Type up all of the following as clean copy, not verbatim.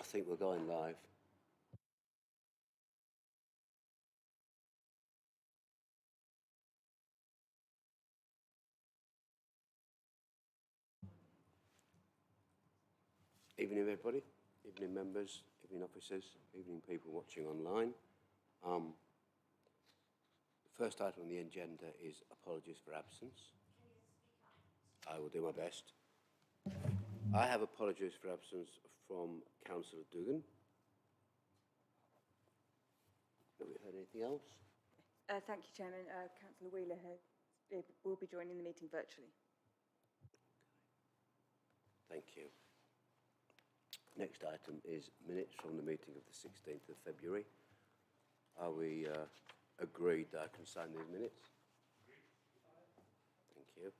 I think we're going live. Evening, everybody. Evening, members. Evening, officers. Evening, people watching online. The first item on the agenda is apologies for absence. I will do my best. I have apologies for absence from Councillor Dugan. Have we heard anything else? Thank you, Chairman. Councillor Wheeler will be joining the meeting virtually. Thank you. Next item is minutes from the meeting of the 16th of February. Are we agreed that I can sign these minutes? Thank you.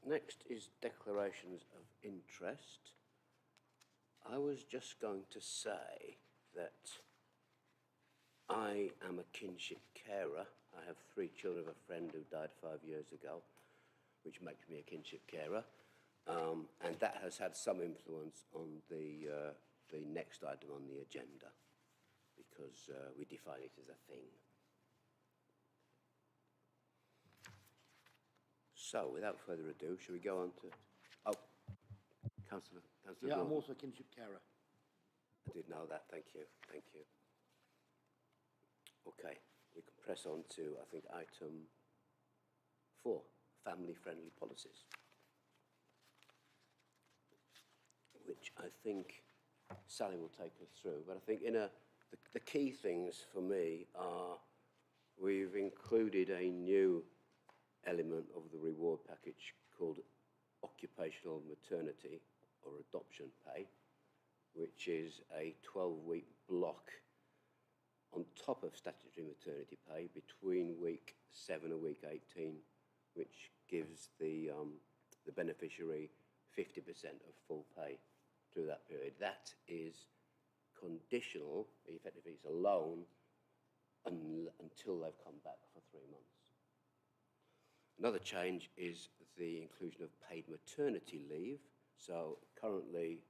Next is declarations of interest. I was just going to say that I am a kinship carer. I have 3 children of a friend who died 5 years ago, which makes me a kinship carer. And that has had some influence on the next item on the agenda, because we define it as a thing. So, without further ado, shall we go on to... Oh, Councillor Yeah, I'm Gordon. also a kinship carer. I did know that, thank you, thank you. Okay, we can press on to, I think, item 4, family-friendly policies, which I think Sally will take us through. But I think the key things for me are we've included a new element of the reward package called occupational maternity or adoption pay, which is a 12-week block on top of statutory maternity pay between week 7 and week 18, which gives the beneficiary 50% of full pay through that period. That is conditional, effectively it's a loan until they've come back for 3 months. Another change is the inclusion of paid maternity leave. So currently,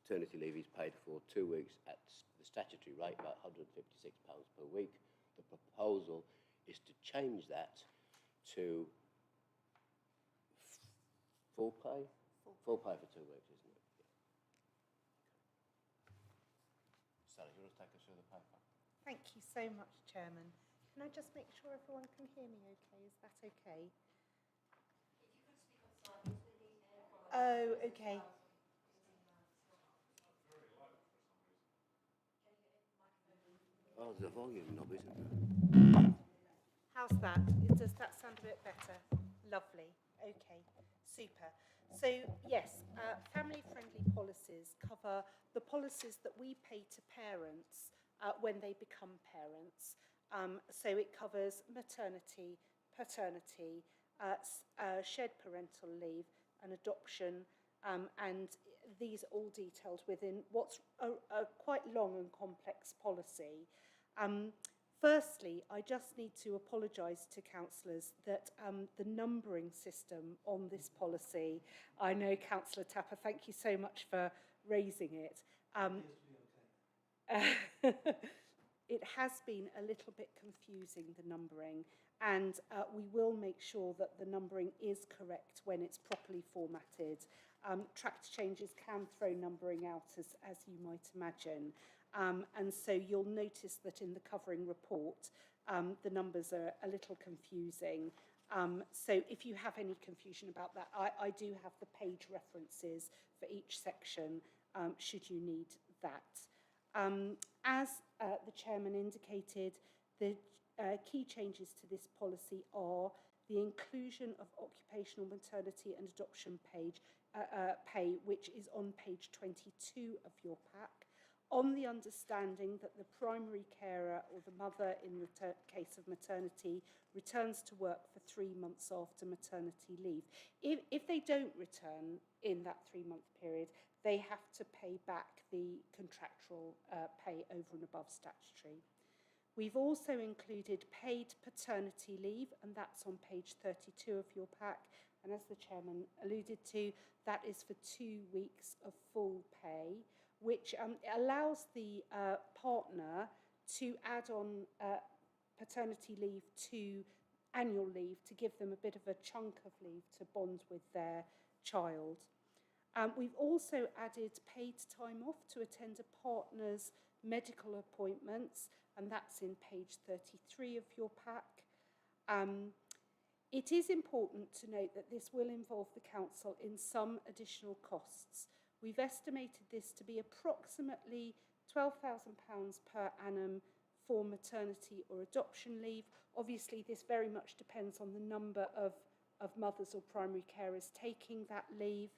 paternity leave is paid for 2 weeks at the statutory rate, about £156 per week. The proposal is to change that to full pay? Full pay for 2 weeks, isn't it? Yeah. Okay. Sally, you want to take us through the paper? Thank you so much, Chairman. Can I just make sure everyone can hear me okay? Is that okay? Oh, okay. Oh, there's a volume knob, isn't there? How's that? Does that sound a bit better? Lovely. Okay, super. So, yes, family-friendly policies cover the policies that we pay to parents when they become parents. So it covers maternity, paternity, shared parental leave, and adoption, and these are all detailed within what's a quite long and complex policy. Firstly, I just need to apologise to councillors that the numbering system on this policy, I know Councillor Tapper, thank you so much for raising it. It has been a little bit confusing, the numbering, and we will make sure that the numbering is correct when it's properly formatted. Tracked changes can throw numbering out, as you might imagine. And so you'll notice that in the covering report, the numbers are a little confusing. So if you have any confusion about that, I do have the page references for each section, should you need that. As the Chairman indicated, the key changes to this policy are the inclusion of occupational maternity and adoption pay, which is on page 22 of your pack, on the understanding that the primary carer or the mother in the case of maternity returns to work for 3 months after maternity leave. If they don't return in that 3-month period, they have to pay back the contractual pay over and above statutory. We've also included paid paternity leave, and that's on page 32 of your pack. And as the chairman alluded to, that is for 2 weeks of full pay, which allows the partner to add on paternity leave to annual leave to give them a bit of a chunk of leave to bond with their child. We've also added paid time off to attend a partner's medical appointments, and that's in page 33 of your pack. It is important to note that this will involve the council in some additional costs. We've estimated this to be approximately £12,000 per annum for maternity or adoption leave. Obviously, this very much depends on the number of mothers or primary carers taking that leave,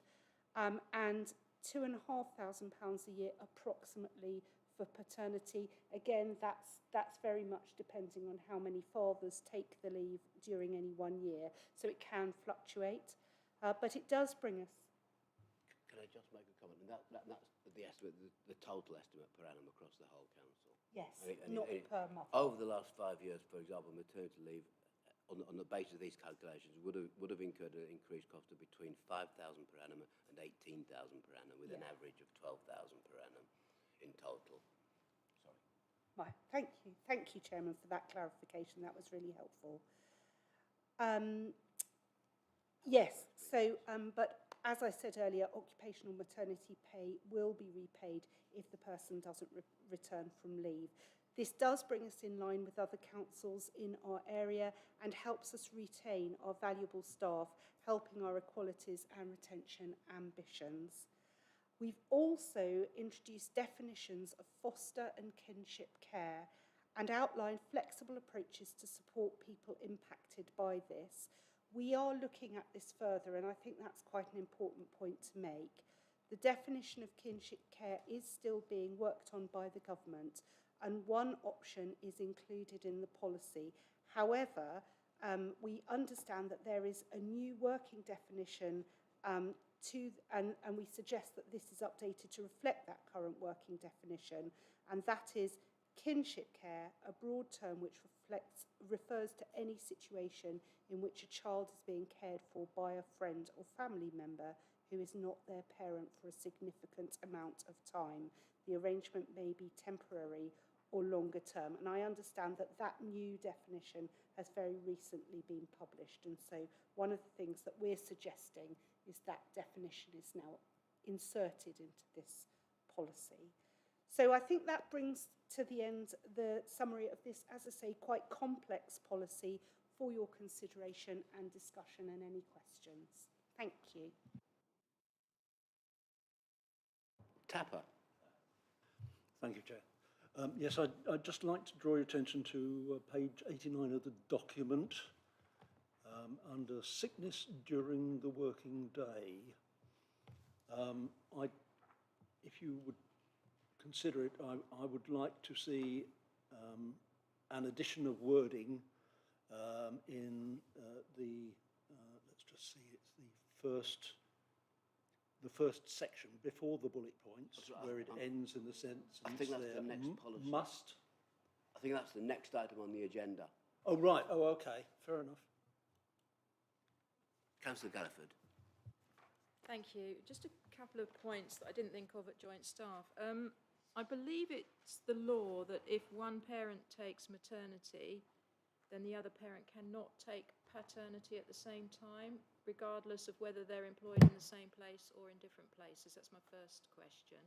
and £2,500 a year approximately for paternity. Again, that's very much depending on how many fathers take the leave during any 1 year, so it can fluctuate, but it does bring us. Can I just make a comment? And that's the estimate, the total estimate per annum across the whole council. Yes, And not per month. Over the last 5 years, for example, maternity leave, on the basis of these calculations, would have incurred an increased cost of between £5,000 per annum and £18,000 per annum, with an average of £12,000 per annum in total. Sorry. Right, thank you, Chairman, for that clarification. That was really helpful. Yes, so, but as I said earlier, occupational maternity pay will be repaid if the person doesn't return from leave. This does bring us in line with other councils in our area and helps us retain our valuable staff, helping our equalities and retention ambitions. We've also introduced definitions of foster and kinship care and outlined flexible approaches to support people impacted by this. We are looking at this further, and I think that's quite an important point to make. The definition of kinship care is still being worked on by the government, and one option is included in the policy. However, we understand that there is a new working definition and we suggest that this is updated to reflect that current working definition, and that is kinship care, a broad term which refers to any situation in which a child is being cared for by a friend or family member who is not their parent for a significant amount of time. The arrangement may be temporary or longer term, and I understand that that new definition has very recently been published, and so one of the things that we're suggesting is that definition is now inserted into this policy. So I think that brings to the end the summary of this, as I say, quite complex policy for your consideration and discussion and any questions. Thank you. Tapper. Thank you, Chair. Yes, I'd just like to draw your attention to page 89 of the document, under sickness during the working day. If you would consider it, I would like to see an addition of wording in let's just see, it's the first section before the bullet points, where it ends in the sentence. I think that's the next policy. Must. I think that's the next item on the agenda. Oh, right. Oh, okay. Fair enough. Councillor Galliford. Thank you. Just a couple of points that I didn't think of at joint staff. I believe it's the law that if one parent takes maternity, then the other parent cannot take paternity at the same time, regardless of whether they're employed in the same place or in different places. That's my first question.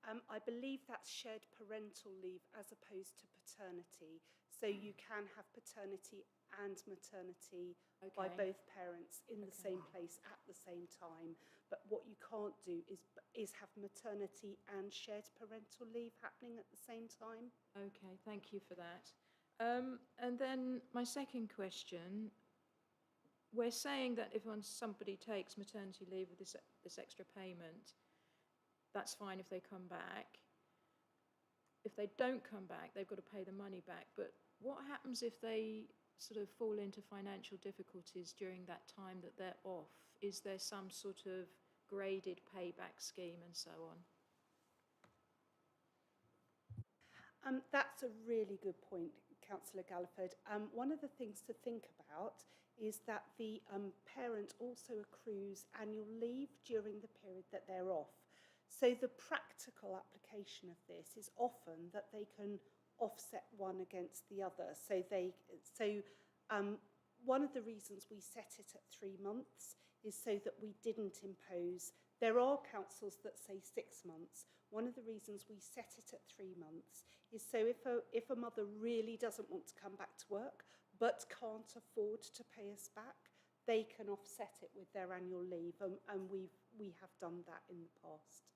I believe that's shared parental leave as opposed to paternity. So you can have paternity and maternity by both parents in the same place at the same time. But what you can't do is have maternity and shared parental leave happening at the same time. Okay, thank you for that. And then my second question, we're saying that if somebody takes maternity leave with this extra payment, that's fine if they come back. If they don't come back, they've got to pay the money back. But what happens if they sort of fall into financial difficulties during that time that they're off? Is there some sort of graded payback scheme and so on? That's a really good point, Councillor Galliford. One of the things to think about is that the parent also accrues annual leave during the period that they're off. So the practical application of this is often that they can offset one against the other. One of the reasons we set it at 3 months is so that we didn't impose. There are councils that say 6 months. One of the reasons we set it at 3 months is so if a mother really doesn't want to come back to work but can't afford to pay us back, they can offset it with their annual leave, and we have done that in the past.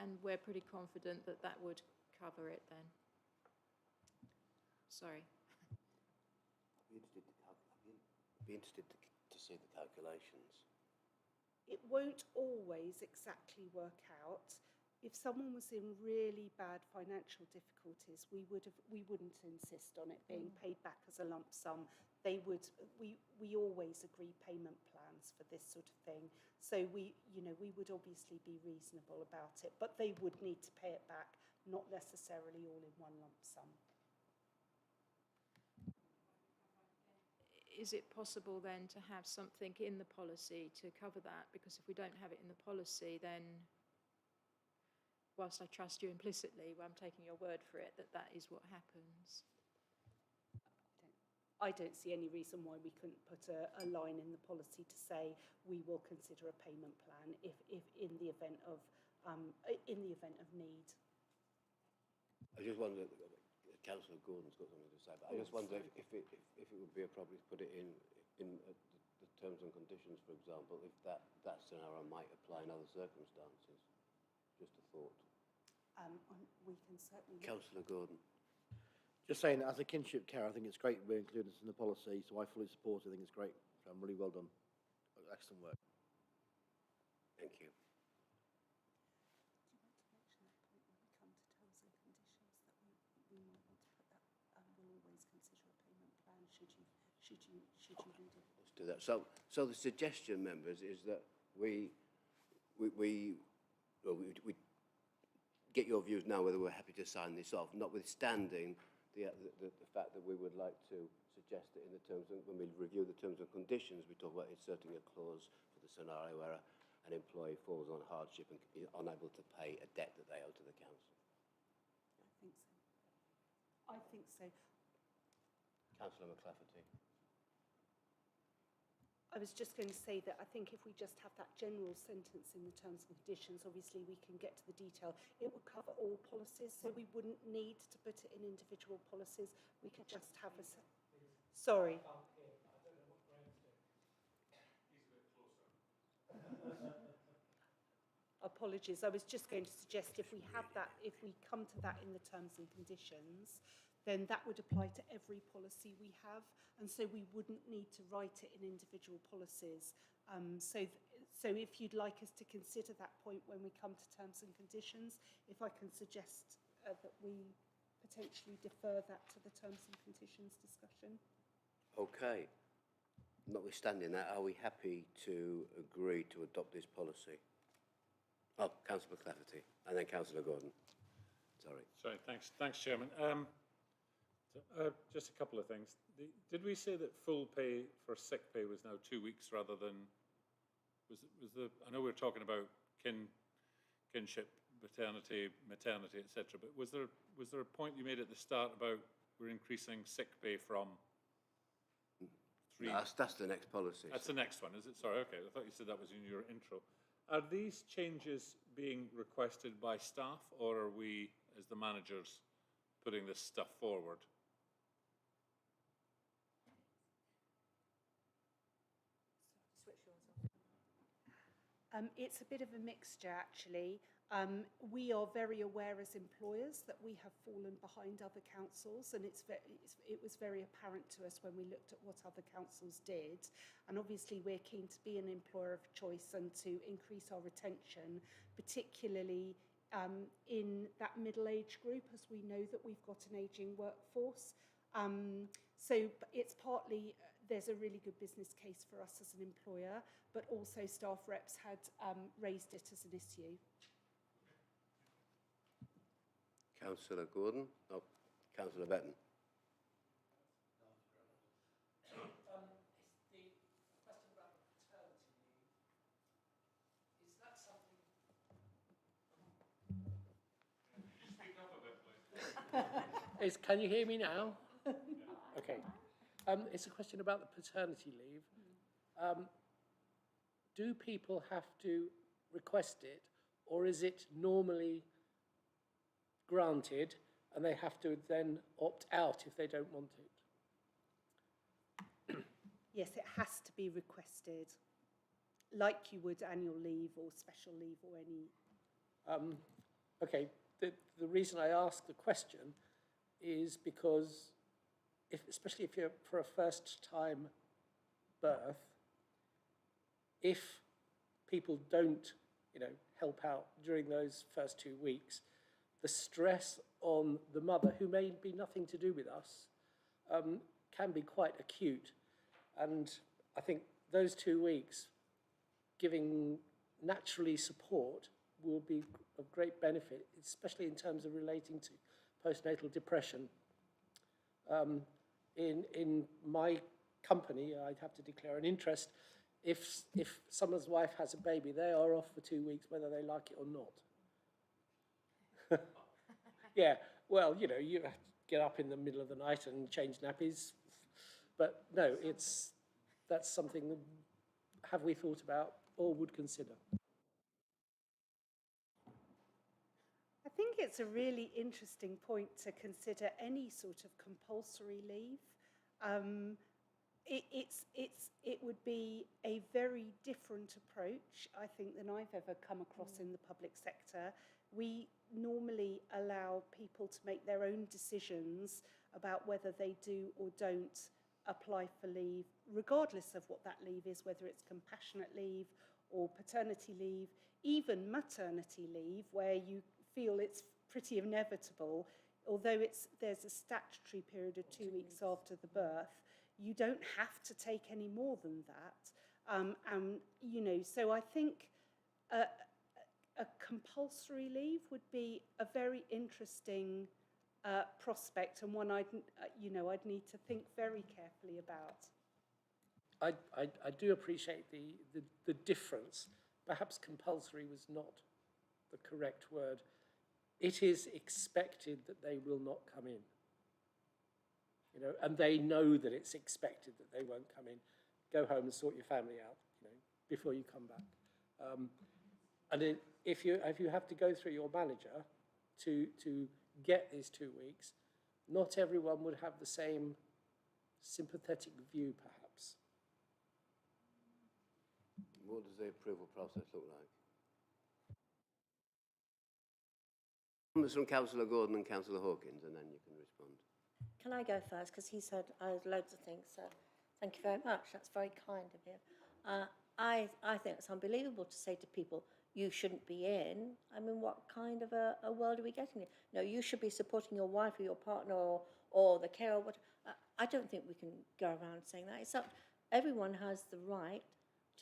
And we're pretty confident that that would cover it then. Sorry. I'd be interested to see the calculations. It won't always exactly work out. If someone was in really bad financial difficulties, we wouldn't insist on it being paid back as a lump sum. We always agree payment plans for this sort of thing. So we would obviously be reasonable about it, but they would need to pay it back, not necessarily all in one lump sum. Is it possible then to have something in the policy to cover that? Because if we don't have it in the policy, then whilst I trust you implicitly, well, I'm taking your word for it that that is what happens. I don't see any reason why we couldn't put a line in the policy to say we will consider a payment plan if in the event of need. I just wonder, Councillor Gordon's got something to say, but I just wonder if it would be appropriate to put it in the terms and conditions, for example, if that scenario might apply in other circumstances. Just a thought. We can certainly. Councillor Gordon. Just saying, as a kinship carer, I think it's great we're including this in the policy, so I fully support it. I think it's great. So I'm really well done. Excellent work. Thank you. Do you want to mention that point when we come to terms and conditions that we might want to put that we'll always consider a payment plan should you need it? Let's do that. So the suggestion, members, is that we get your views now whether we're happy to sign this off, notwithstanding the fact that we would like to suggest that in the terms of, when we review the terms and conditions, we talk about inserting a clause for the scenario where an employee falls on hardship and is unable to pay a debt that they owe to the council. I think so. Councillor McClafferty. I was just going to say that I think if we just have that general sentence in the terms and conditions, obviously we can get to the detail. It would cover all policies, so we wouldn't need to put it in individual policies. We could just have a... Sorry. Apologies. I was just going to suggest if we have that, if we come to that in the terms and conditions, then that would apply to every policy we have, and so we wouldn't need to write it in individual policies. So if you'd like us to consider that point when we come to terms and conditions, if I can suggest that we potentially defer that to the terms and conditions discussion. Okay. Notwithstanding that, are we happy to agree to adopt this policy? Oh, Councillor McClafferty, and then Councillor Gordon. Sorry. Sorry, thanks, Chairman. Just a couple of things. Did we say that full pay for sick pay was now 2 weeks rather than, I know we were talking about kinship, paternity, maternity, etc., but was there a point you made at the start about we're increasing sick pay from 3? That's the next policy. That's the next one, is it? Sorry, okay, I thought you said that was in your intro. Are these changes being requested by staff, or are we, as the managers, putting this stuff forward? It's a bit of a mixture, actually. We are very aware as employers that we have fallen behind other councils, and it was very apparent to us when we looked at what other councils did. And obviously we're keen to be an employer of choice and to increase our retention, particularly in that middle age group, as we know that we've got an ageing workforce. So it's partly, there's a really good business case for us as an employer, but also staff reps had raised it as an issue. Councillor Gordon? No, Councillor Betton. Can you hear me now? Okay. It's a question about the paternity leave. Do people have to request it, or is it normally granted and they have to then opt out if they don't want it? Yes, it has to be requested, like you would annual leave or special leave or any. Okay, the reason I ask the question is because, especially if you're for a first-time birth, if people don't, help out during those first 2 weeks, the stress on the mother, who may be nothing to do with us, can be quite acute. And I think those 2 weeks, giving naturally support, will be of great benefit, especially in terms of relating to postnatal depression. In my company, I'd have to declare an interest. If someone's wife has a baby, they are off for 2 weeks, whether they like it or not. Yeah, well, you have to get up in the middle of the night and change nappies. But no, that's something that have we thought about or would consider. I think it's a really interesting point to consider any sort of compulsory leave. It would be a very different approach, I think, than I've ever come across in the public sector. We normally allow people to make their own decisions about whether they do or don't apply for leave, regardless of what that leave is, whether it's compassionate leave or paternity leave, even maternity leave, where you feel it's pretty inevitable, although there's a statutory period of 2 weeks after the birth. You don't have to take any more than that. So I think a compulsory leave would be a very interesting prospect, and one I'd need to think very carefully about. I do appreciate the difference. Perhaps compulsory was not the correct word. It is expected that they will not come in. And they know that it's expected that they won't come in. Go home and sort your family out, before you come back. And if you have to go through your manager to get these 2 weeks, not everyone would have the same sympathetic view, perhaps. What does the approval process look like? Comments from Councillor Gordon and Councillor Hawkins, and then you can respond. Can I go first? Because he said loads of things, so thank you very much. That's very kind of him. I think it's unbelievable to say to people, you shouldn't be in. I mean, what kind of a world are we getting in? No, you should be supporting your wife or your partner or the carer. I don't think we can go around saying that. It's up. Everyone has the right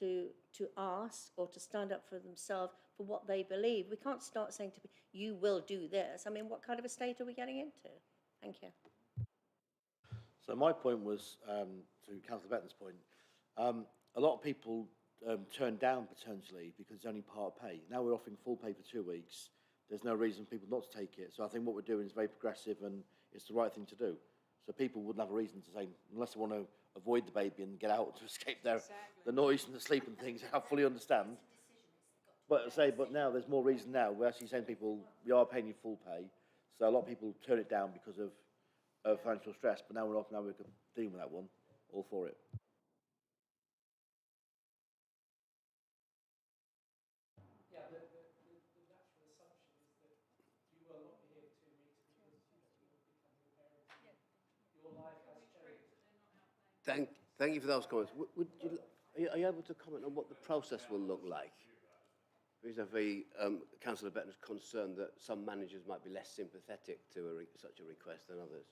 to ask or to stand up for themselves for what they believe. We can't start saying to people, you will do this. I mean, what kind of a state are we getting into? Thank you. So my point was, to Councillor Betton's point, a lot of people turn down paternity leave because it's only part pay. Now we're offering full pay for 2 weeks. There's no reason for people not to take it. So I think what we're doing is very progressive and it's the right thing to do. So people wouldn't have a reason to say, unless they want to avoid the baby and get out to escape the noise and the sleep and things, I fully understand. But now there's more reason now. We're actually saying to people, we are paying you full pay. So a lot of people turn it down because of financial stress, but now we're dealing with that one, all for it. Yeah, the natural assumption is that you will not be here 2 weeks because you're becoming a parent. Your life has changed. Thank you for those comments. Are you able to comment on what the process will look like? Vis-à-vis Councillor Betton's concern that some managers might be less sympathetic to such a request than others.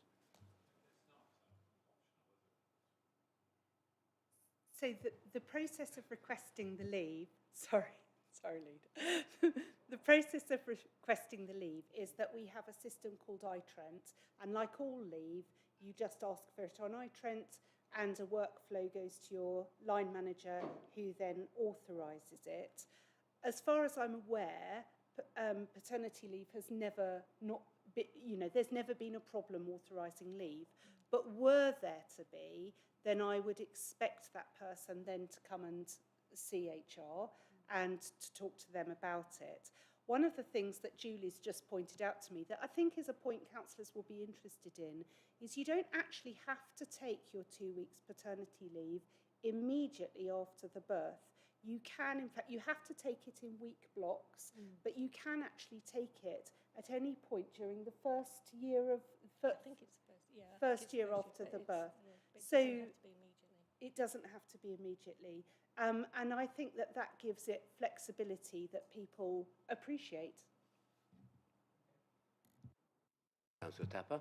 So the process of requesting the leave, sorry, Sorry, Lead. The process of requesting the leave is that we have a system called iTrent, and like all leave, you just ask for it on iTrent, and a workflow goes to your line manager, who then authorises it. As far as I'm aware, paternity leave has never not been, there's never been a problem authorising leave. But were there to be, then I would expect that person then to come and see HR and to talk to them about it. One of the things that Julie's just pointed out to me that I think is a point councillors will be interested in is you don't actually have to take your 2 weeks paternity leave immediately after the birth. You can, in fact, you have to take it in week blocks, but you can actually take it at any point during the first year of, I think it's first year after the birth. So it doesn't have to be immediately. And I think that that gives it flexibility that people appreciate. Councillor Tapper?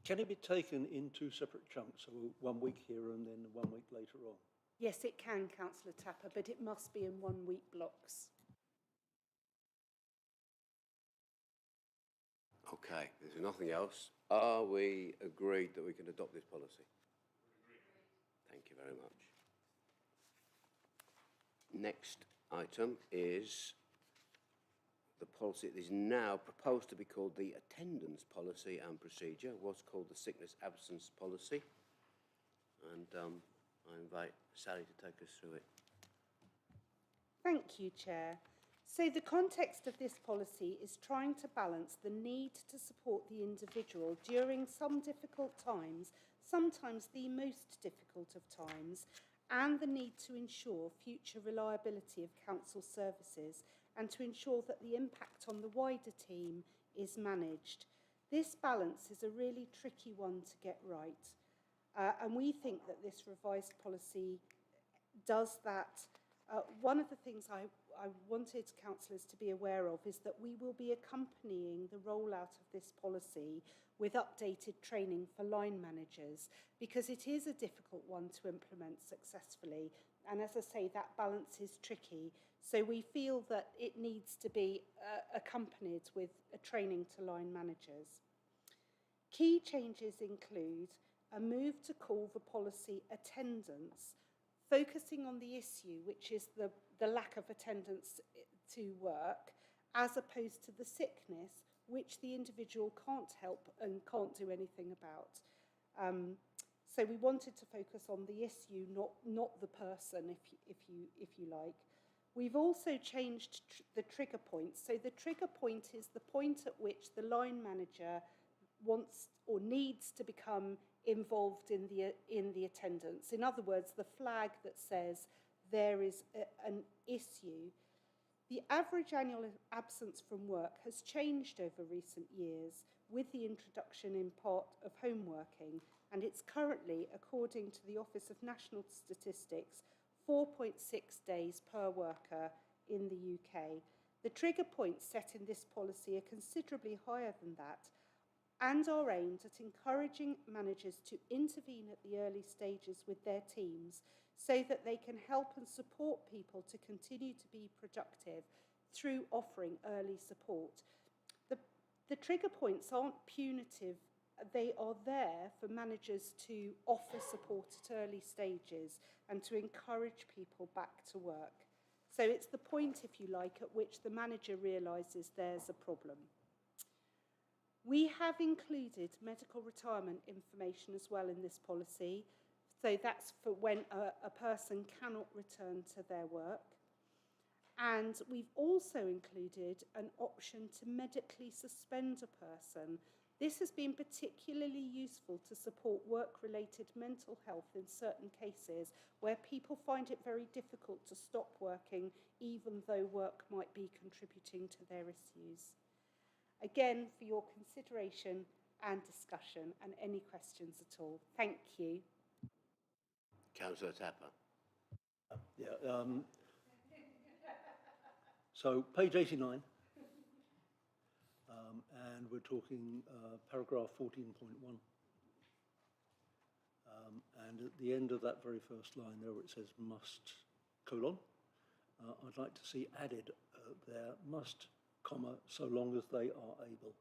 Can it be taken in 2 separate chunks, so 1 week here and then 1 week later on? Yes, it can, Councillor Tapper, but it must be in 1 week blocks. Okay, there's nothing else. Are we agreed that we can adopt this policy? Thank you very much. Next item is the policy that is now proposed to be called the attendance policy and procedure, was called the sickness absence policy. And I invite Sally to take us through it. Thank you, Chair. So the context of this policy is trying to balance the need to support the individual during some difficult times, sometimes the most difficult of times, and the need to ensure future reliability of council services and to ensure that the impact on the wider team is managed. This balance is a really tricky one to get right. And we think that this revised policy does that. One of the things I wanted councillors to be aware of is that we will be accompanying the rollout of this policy with updated training for line managers, because it is a difficult one to implement successfully. And as I say, that balance is tricky. So we feel that it needs to be accompanied with a training to line managers. Key changes include a move to call the policy attendance, focusing on the issue, which is the lack of attendance to work, as opposed to the sickness, which the individual can't help and can't do anything about. So we wanted to focus on the issue, not the person, if you like. We've also changed the trigger point. So the trigger point is the point at which the line manager wants or needs to become involved in the attendance. In other words, the flag that says there is an issue. The average annual absence from work has changed over recent years with the introduction in part of home working, and it's currently, according to the Office of National Statistics, 4.6 days per worker in the UK. The trigger points set in this policy are considerably higher than that and are aimed at encouraging managers to intervene at the early stages with their teams so that they can help and support people to continue to be productive through offering early support. The trigger points aren't punitive. They are there for managers to offer support at early stages and to encourage people back to work. So it's the point, if you like, at which the manager realises there's a problem. We have included medical retirement information as well in this policy. So that's for when a person cannot return to their work. And we've also included an option to medically suspend a person. This has been particularly useful to support work-related mental health in certain cases where people find it very difficult to stop working even though work might be contributing to their issues. Again, for your consideration and discussion and any questions at all. Thank you. Councillor Tapper. So page 89, and we're talking paragraph 14.1. And at the end of that very first line there, where it says must, colon, I'd like to see added there must, comma, so long as they are able.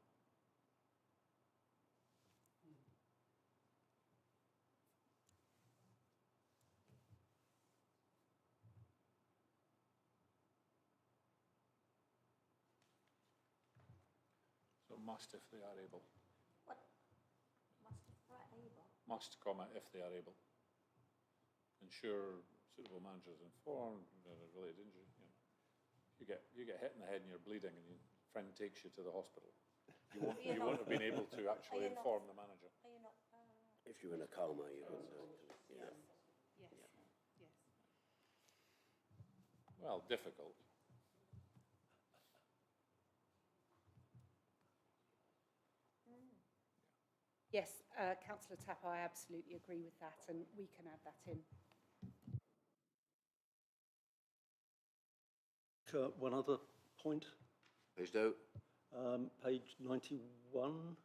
So must if they are able. What? Must if they're able? Must, comma, if they are able. Ensure suitable managers informed of a related injury. You know. You get hit in the head and you're bleeding and your friend takes you to the hospital. You won't have been able to actually inform the manager. Are you not? If you're in a coma, you wouldn't actually, yeah. Yes, yes. Well, difficult. Yes, Councillor Tapper, I absolutely agree with that, and we can add that in. One other point, Please do. page 91.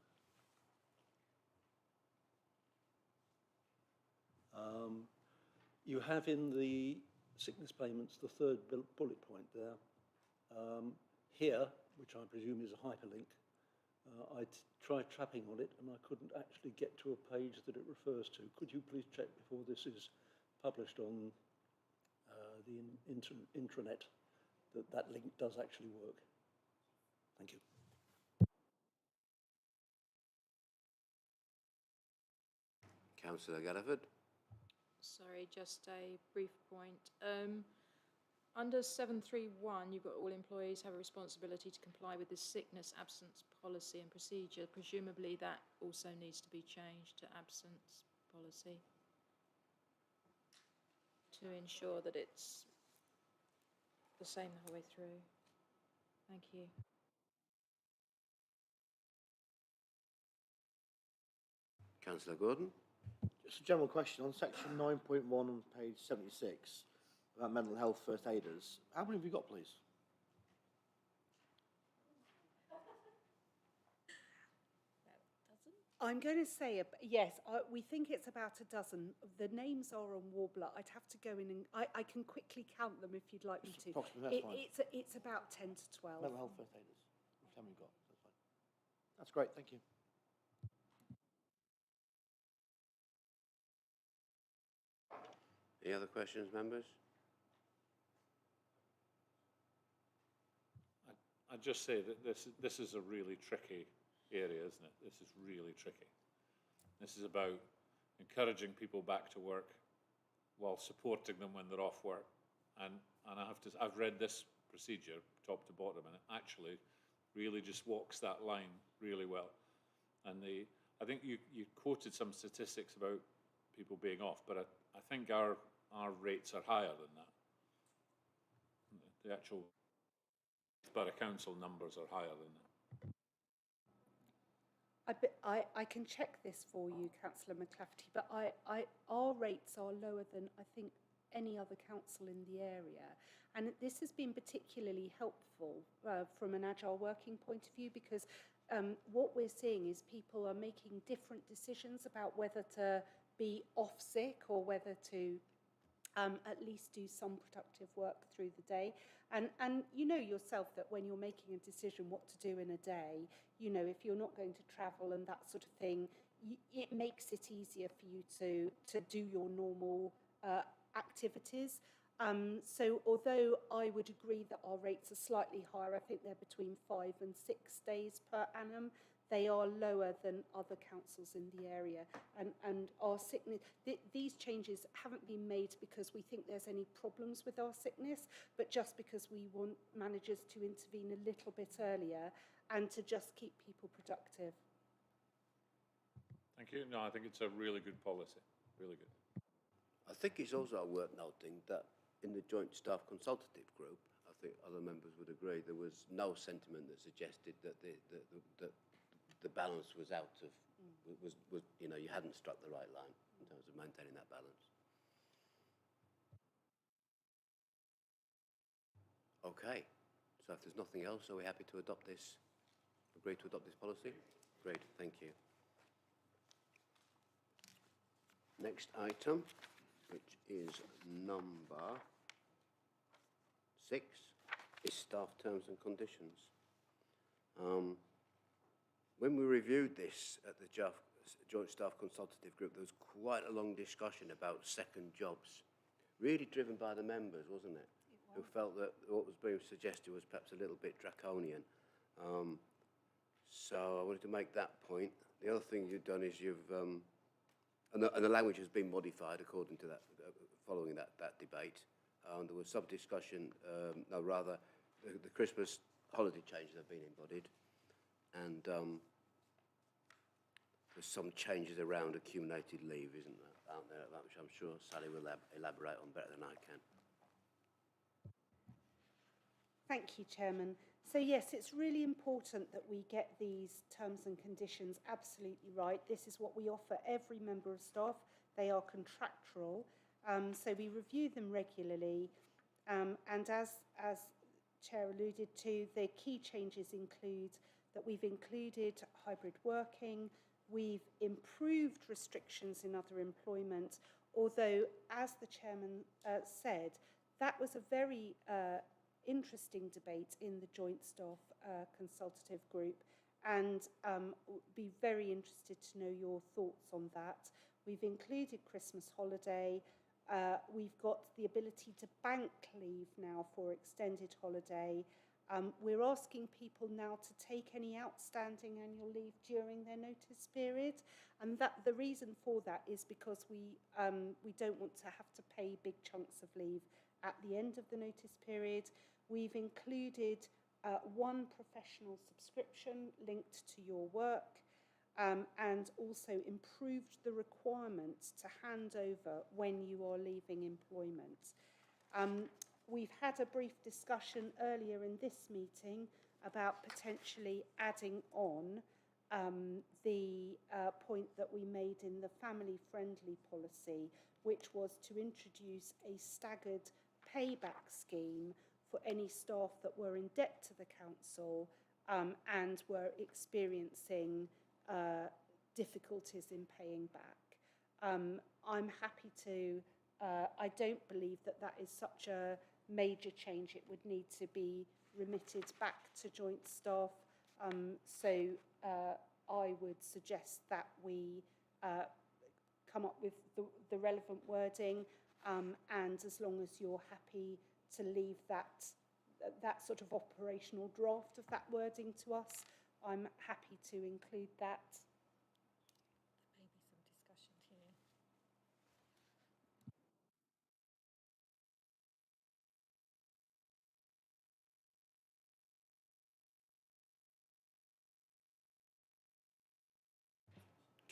You have in the sickness payments the third bullet point there. Here, which I presume is a hyperlink, I tried tapping on it and I couldn't actually get to a page that it refers to. Could you please check before this is published on the intranet that that link does actually work? Thank you. Councillor Galliford. Sorry, just a brief point. Under 731, you've got all employees have a responsibility to comply with the sickness absence policy and procedure. Presumably that also needs to be changed to absence policy to ensure that it's the same the whole way through. Thank you. Councillor Gordon. Just a general question on section 9.1 on page 76 about mental health first aiders. How many have you got, please? I'm going to say, yes, we think it's about a dozen. The names are on Warbler. I'd have to go in and I can quickly count them if you'd like me to. Approximately, that's fine. It's about 10 to 12. Mental health first aiders. How many have you got? That's fine. That's great, thank you. Any other questions, members? I'd just say that this is a really tricky area, isn't it? This is really tricky. This is about encouraging people back to work while supporting them when they're off work. And I've read this procedure top to bottom, and it actually really just walks that line really well. And I think you quoted some statistics about people being off, but I think our rates are higher than that. The actual Borough Council numbers are higher than that. I can check this for you, Councillor McClafferty, but our rates are lower than I think any other council in the area. And this has been particularly helpful from an agile working point of view, because what we're seeing is people are making different decisions about whether to be off sick or whether to at least do some productive work through the day. And you know yourself that when you're making a decision what to do in a day, you know, if you're not going to travel and that sort of thing, it makes it easier for you to do your normal activities. So although I would agree that our rates are slightly higher, I think they're between 5 and 6 days per annum, they are lower than other councils in the area. And our sickness, these changes haven't been made because we think there's any problems with our sickness, but just because we want managers to intervene a little bit earlier and to just keep people productive. Thank you. No, I think it's a really good policy. Really good. I think it's also worth noting that in the Joint Staff Consultative Group, I think other members would agree, there was no sentiment that suggested that the balance was out of, was you know, you hadn't struck the right line in terms of maintaining that balance. Okay, so if there's nothing else, are we happy to adopt this, agree to adopt this policy? Great, thank you. Next item, which is number 6 is staff terms and conditions. When we reviewed this at the Joint Staff Consultative Group, there was quite a long discussion about second jobs, really driven by the members, wasn't it? Who felt that what was being suggested was perhaps a little bit draconian. So I wanted to make that point. The other thing you've done is you've, and the language has been modified according to that, following that debate. There was some discussion, no, rather, the Christmas holiday changes have been embodied, and there's some changes around accumulated leave, isn't there, out there, which I'm sure Sally will elaborate on better than I can. Thank you, Chairman. So yes, it's really important that we get these terms and conditions absolutely right. This is what we offer every member of staff. They are contractual, so we review them regularly. And as Chair alluded to, the key changes include that we've included hybrid working, we've improved restrictions in other employment, although, as the Chairman said, that was a very interesting debate in the Joint Staff Consultative Group, and be very interested to know your thoughts on that. We've included Christmas holiday. We've got the ability to bank leave now for extended holiday. We're asking people now to take any outstanding annual leave during their notice period, and that the reason for that is because we don't want to have to pay big chunks of leave at the end of the notice period. We've included one professional subscription linked to your work, and also improved the requirement to hand over when you are leaving employment. We've had a brief discussion earlier in this meeting about potentially adding on the point that we made in the family-friendly policy, which was to introduce a staggered payback scheme for any staff that were in debt to the council and were experiencing difficulties in paying back. I'm happy to, I don't believe that that is such a major change. It would need to be remitted back to joint staff. So I would suggest that we come up with the relevant wording, and as long as you're happy to leave that sort of operational draft of that wording to us, I'm happy to include that. Maybe some discussion here.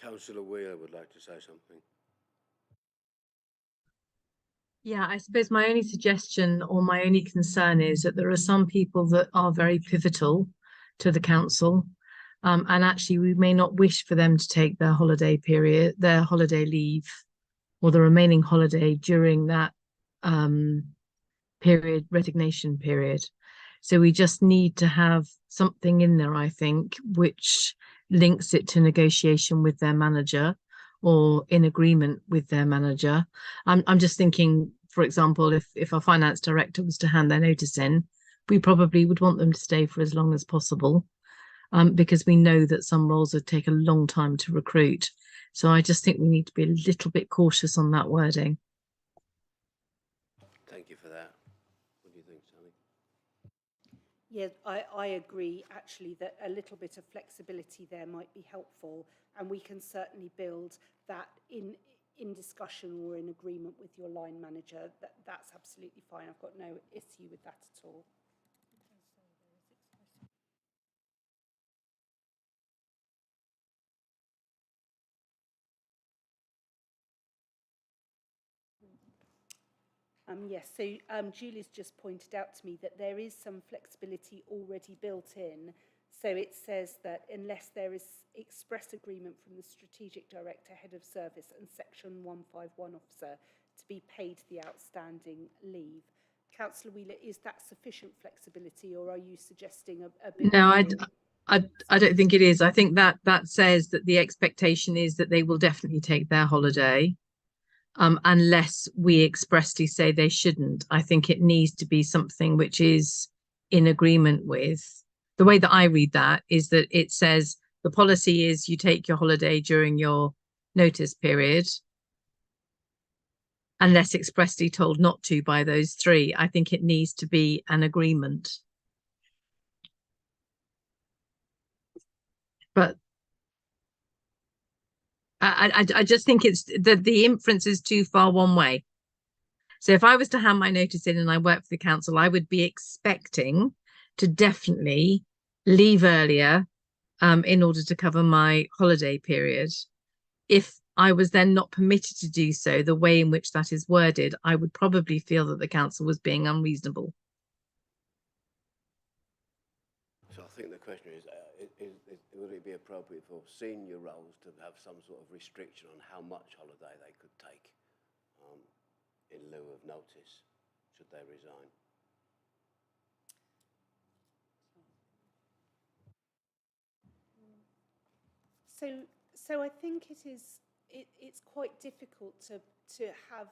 Councillor Wheeler would like to say something. Yeah, I suppose my only suggestion or my only concern is that there are some people that are very pivotal to the council, and actually we may not wish for them to take their holiday period, their holiday leave, or the remaining holiday during that period, resignation period. So we just need to have something in there, I think, which links it to negotiation with their manager or in agreement with their manager. I'm just thinking, for example, if our finance director was to hand their notice in, we probably would want them to stay for as long as possible, because we know that some roles would take a long time to recruit. So I just think we need to be a little bit cautious on that wording. Thank you for that. What do you think, Sally? Yeah, I agree actually that a little bit of flexibility there might be helpful, and we can certainly build that in discussion or in agreement with your line manager. That's absolutely fine. I've got no issue with that at all. Yes, so Julie's just pointed out to me that there is some flexibility already built in. So it says that unless there is express agreement from the Strategic Director, Head of Service and Section 151 officer to be paid the outstanding leave. Councillor Wheeler, is that sufficient flexibility, or are you suggesting a bit No, more? I don't think it is. I think that says that the expectation is that they will definitely take their holiday. unless we expressly say they shouldn't. I think it needs to be something which is in agreement with. The way that I read that is that it says the policy is you take your holiday during your notice period, unless expressly told not to by those three. I think it needs to be an agreement. But I just think it's the inference is too far one way. So if I was to hand my notice in and I work for the council, I would be expecting to definitely leave earlier in order to cover my holiday period. If I was then not permitted to do so, the way in which that is worded, I would probably feel that the council was being unreasonable. So I think the question is, would it be appropriate for senior roles to have some sort of restriction on how much holiday they could take in lieu of notice, should they resign? So I think it's quite difficult to have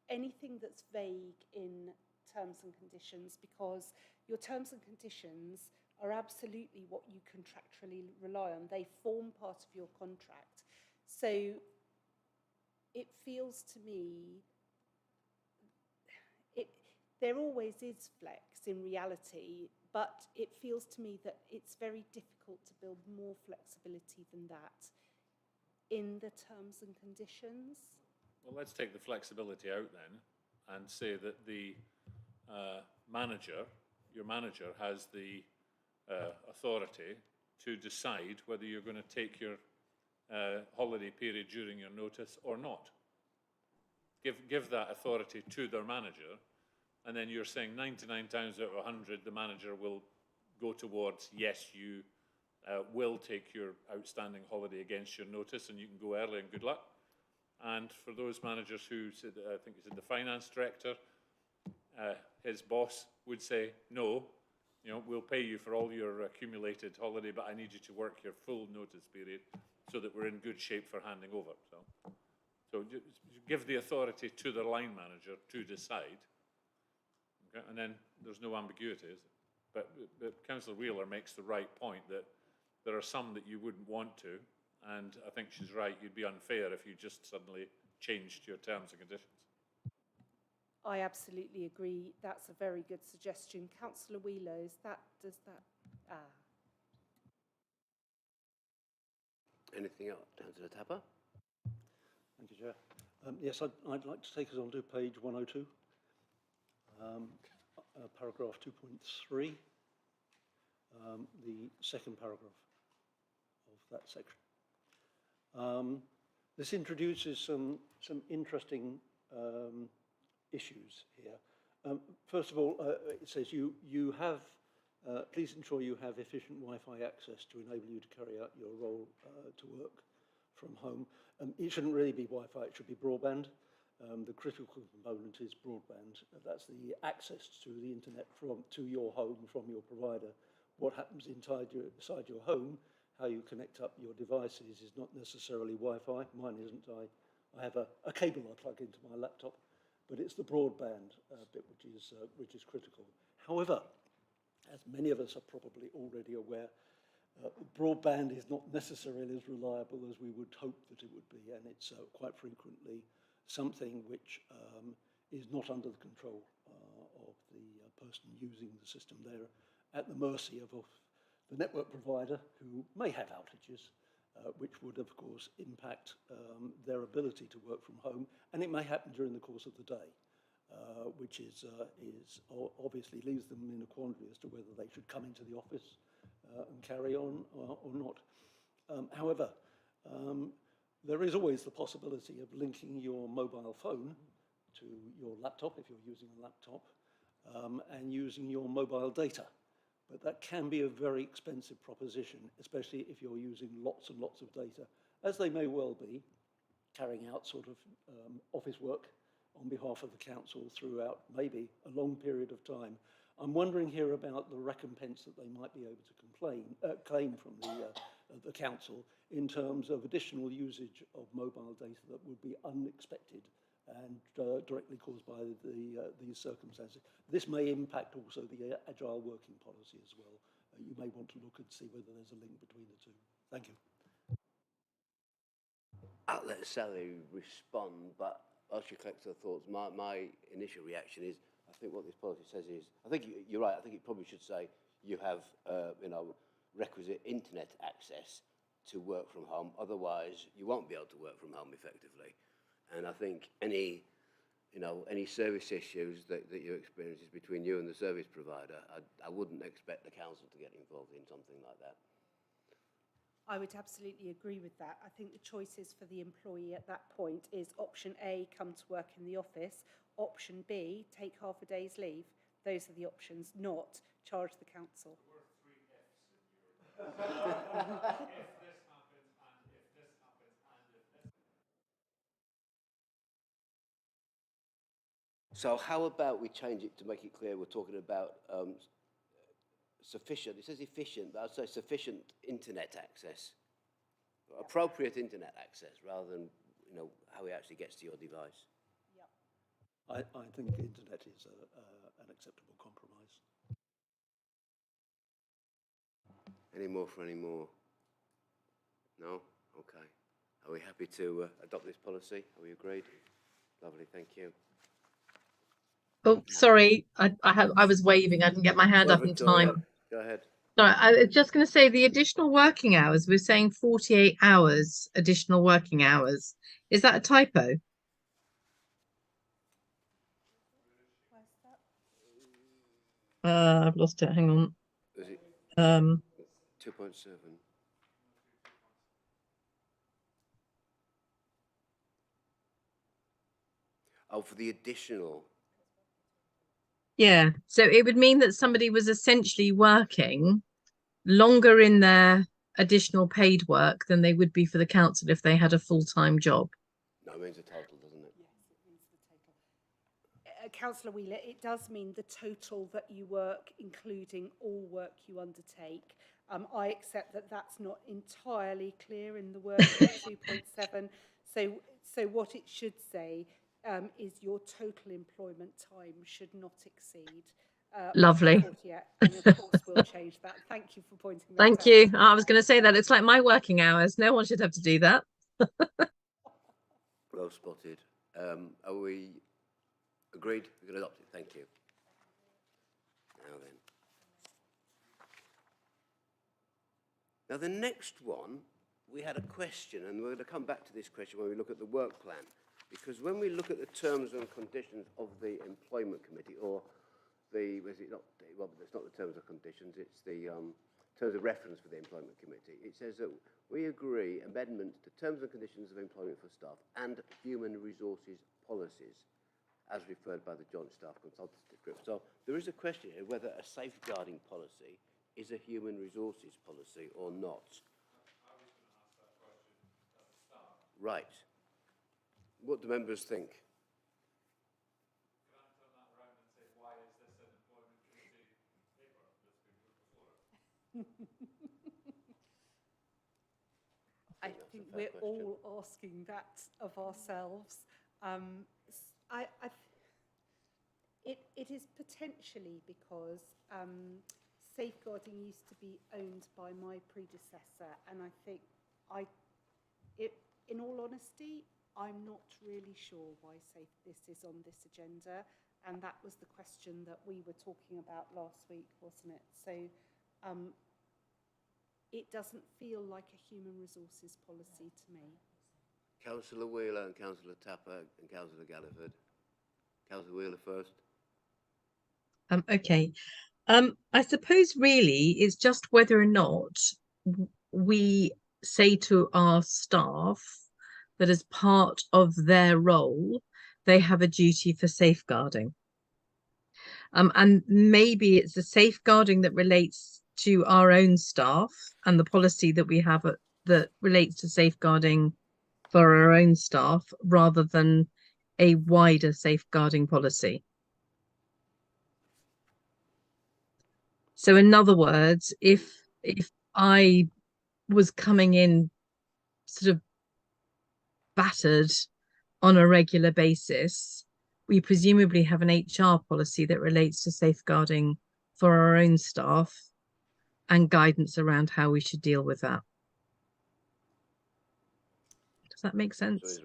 anything that's vague in terms and conditions, because your terms and conditions are absolutely what you contractually rely on. They form part of your contract. So it feels to me, there always is flex in reality, but it feels to me that it's very difficult to build more flexibility than that in the terms and conditions. Well, let's take the flexibility out then and say that the manager, your manager, has the authority to decide whether you're going to take your holiday period during your notice or not. Give that authority to their manager, and then you're saying 99 times out of 100 the manager will go towards, yes, you will take your outstanding holiday against your notice and you can go early and good luck. And for those managers who said, I think you said the finance director, his boss would say, no, you know, we'll pay you for all your accumulated holiday, but I need you to work your full notice period so that we're in good shape for handing over. So give the authority to the line manager to decide, okay? And then there's no ambiguity, is there? But Councillor Wheeler makes the right point that there are some that you wouldn't want to, and I think she's right, you'd be unfair if you just suddenly changed your terms and conditions. I absolutely agree. That's a very good suggestion. Councillor Wheeler, Anything else? Councillor Tapper? Thank you, Chair. Yes, I'd like to take us on to page 102, paragraph 2.3, the second paragraph of that section. This introduces some interesting issues here. First of all, it says you have, please ensure you have efficient Wi-Fi access to enable you to carry out your role to work from home. It shouldn't really be Wi-Fi, it should be broadband. The critical component is broadband. That's the access to the internet to your home from your provider. What happens inside your home, how you connect up your devices, is not necessarily Wi-Fi. Mine isn't. I have a cable I plug into my laptop, but it's the broadband bit which is critical. However, as many of us are probably already aware, broadband is not necessarily as reliable as we would hope that it would be, and it's quite frequently something which is not under the control of the person using the system. They're at the mercy of the network provider, who may have outages, which would, of course, impact their ability to work from home, and it may happen during the course of the day, which is obviously leaves them in a quandary as to whether they should come into the office and carry on or not. However, there is always the possibility of linking your mobile phone to your laptop, if you're using a laptop, and using your mobile data. But that can be a very expensive proposition, especially if you're using lots and lots of data, as they may well be, carrying out sort of office work on behalf of the council throughout maybe a long period of time. I'm wondering here about the recompense that they might be able to claim from the council in terms of additional usage of mobile data that would be unexpected and directly caused by these circumstances. This may impact also the agile working policy as well. You may want to look and see whether there's a link between the two. Thank you. I'll let Sally respond, but whilst she collects her thoughts, my initial reaction is, I think what this policy says is, I think you're right, I think it probably should say you have, requisite internet access to work from home, otherwise you won't be able to work from home effectively. And I think any service issues that you experience is between you and the service provider. I wouldn't expect the council to get involved in something like that. I would absolutely agree with that. I think the choices for the employee at that point is option A, come to work in the office, option B, take half a day's leave. Those are the options, not charge the council. There were 3 ifs in your... if this happens, and if this happens, and if this... So how about we change it to make it clear we're talking about sufficient, it says efficient, but I'd say sufficient internet access, appropriate internet access, rather than, how it actually gets to your device. I think internet is an acceptable compromise. Any more for any more? No? Okay. Are we happy to adopt this policy? Are we agreed? Lovely, thank you. Oh, sorry, I was waving. I didn't get my hand up in time. Go ahead. Sorry, I was just going to say the additional working hours. We're saying 48 hours additional working hours. Is that a typo? I've lost it. Hang on. Is it 2.7? Oh, for the additional. Yeah, so it would mean that somebody was essentially working longer in their additional paid work than they would be for the council if they had a full-time job. No, it means the total, doesn't it? Yes, it means the total. Councillor Wheeler, it does mean the total that you work, including all work you undertake. I accept that that's not entirely clear in the word 2.7. So what it should say is your total employment time should not exceed. Lovely. 48, and of course we'll change that. Thank you for pointing that out. Thank you. I was going to say that. It's like my working hours. No one should have to do that. Well spotted. Are we agreed? We can adopt it. Thank you. Now then. Now the next one, we had a question, and we're going to come back to this question when we look at the work plan. Because when we look at the terms and conditions of the employment committee, or it's not the terms and conditions, it's the terms of reference for the employment committee. It says that we agree amendments to terms and conditions of employment for staff and human resources policies as referred by the Joint Staff Consultative Group. So there is a question here whether a safeguarding policy is a human resources policy or not. I was going to ask that question at the start. Right. What do members think? Can I turn that around and say, why is this an employment committee paper that's been put before us? I think we're all asking that of ourselves. It is potentially because safeguarding used to be owned by my predecessor, and I think in all honesty, I'm not really sure why this is on this agenda, and that was the question that we were talking about last week, wasn't it? So it doesn't feel like a human resources policy to me. Councillor Wheeler and Councillor Tapper and Councillor Galliford. Councillor Wheeler first. Okay. I suppose really it's just whether or not we say to our staff that as part of their role, they have a duty for safeguarding. And maybe it's the safeguarding that relates to our own staff and the policy that we have that relates to safeguarding for our own staff rather than a wider safeguarding policy. So in other words, if I was coming in sort of battered on a regular basis. We presumably have an HR policy that relates to safeguarding for our own staff and guidance around how we should deal with that. Does that make sense?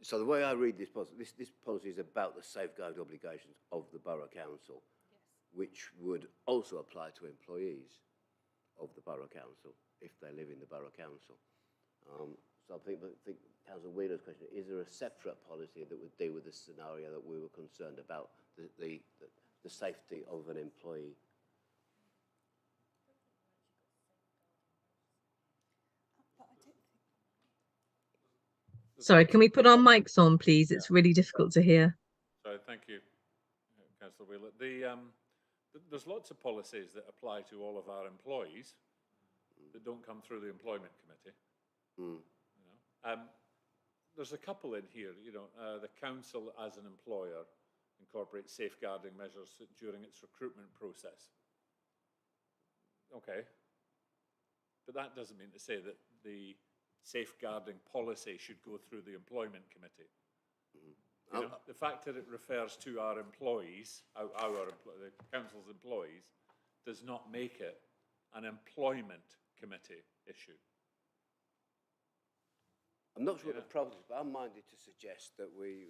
So the way I read this policy, this policy is about the safeguard obligations of the Borough Council, which would also apply to employees of the Borough Council if they live in the Borough Council. So I think Councillor Wheeler's question, is there a separate policy that would deal with the scenario that we were concerned about, the safety of an employee? Sorry, can we put our mics on, please? It's really difficult to hear. Sorry, thank you, Councillor Wheeler. There's lots of policies that apply to all of our employees that don't come through the Employment Committee. You know? There's a couple in here, you know, the council as an employer incorporates safeguarding measures during its recruitment process. Okay. But that doesn't mean to say that the safeguarding policy should go through the Employment Committee. You know, the fact that it refers to our employees, the council's employees, does not make it an Employment Committee issue. I'm not sure what the problem is, but I'm minded to suggest that we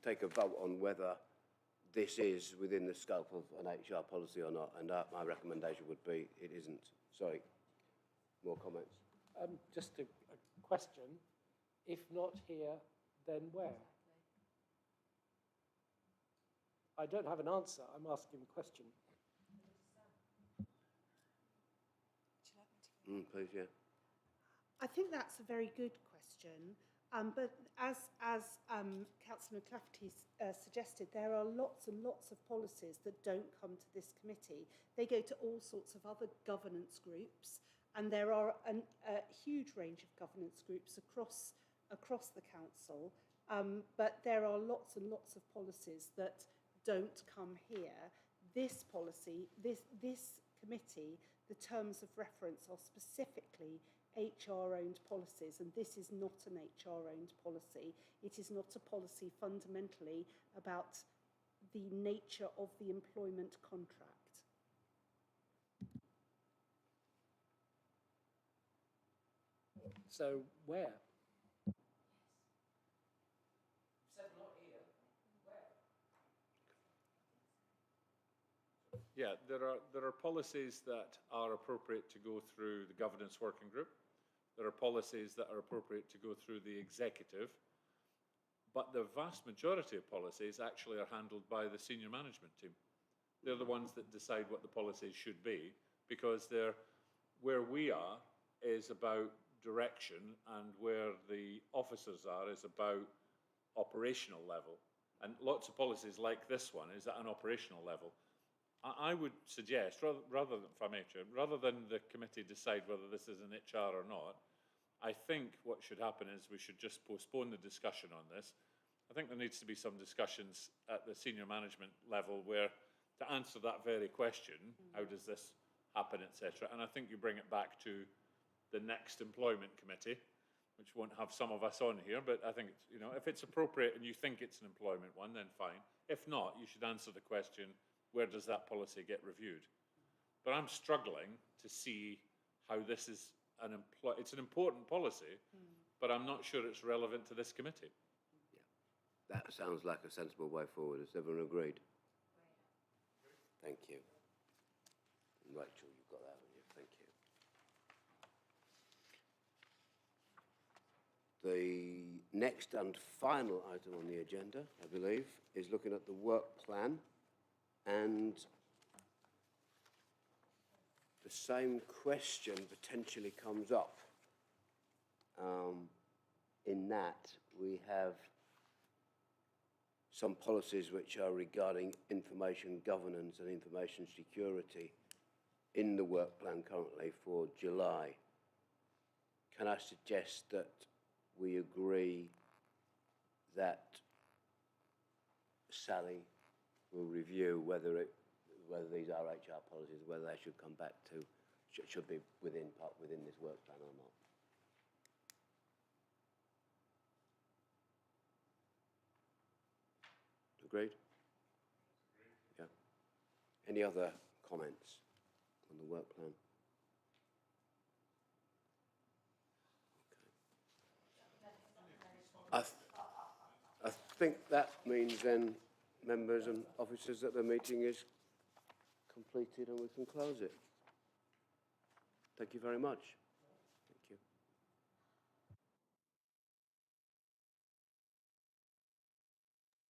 take a vote on whether this is within the scope of an HR policy or not, and my recommendation would be it isn't. Sorry, more comments? Just a question. If not here, then where? I don't have an answer. I'm asking a question. Please, yeah. I think that's a very good question. But as Councillor McClafferty suggested, there are lots and lots of policies that don't come to this committee. They go to all sorts of other governance groups, and there are a huge range of governance groups across the council. But there are lots and lots of policies that don't come here. This policy, this committee, the terms of reference are specifically HR-owned policies, and this is not an HR-owned policy. It is not a policy fundamentally about the nature of the employment contract. So where? Yeah, there are policies that are appropriate to go through the governance working group. There are policies that are appropriate to go through the executive, but the vast majority of policies actually are handled by the senior management team. They're the ones that decide what the policies should be, because where we are is about direction, and where the officers are is about operational level. And lots of policies like this one is at an operational level. I would suggest, rather than, if I may, Chair, rather than the committee decide whether this is an HR or not, I think what should happen is we should just postpone the discussion on this. I think there needs to be some discussions at the senior management level where, to answer that very question, how does this happen, etc. And I think you bring it back to the next employment committee, which won't have some of us on here, but I think, you know, if it's appropriate and you think it's an employment one, then fine. If not, you should answer the question, where does that policy get reviewed? But I'm struggling to see how this is it's an important policy, but I'm not sure it's relevant to this committee. Yeah, that sounds like a sensible way forward. Has everyone agreed? Thank you. Rachel, you've got that, haven't you? Thank you. The next and final item on the agenda, I believe, is looking at the work plan. And the same question potentially comes up. In that, we have some policies which are regarding information governance and information security in the work plan currently for July. Can I suggest that we agree that Sally will review whether these are HR policies, whether they should come back to, should be within this work plan or not? agreed? Yeah. Any other comments on the work plan? I think that means then, members and officers, that the meeting is completed and we can close it. Thank you very much.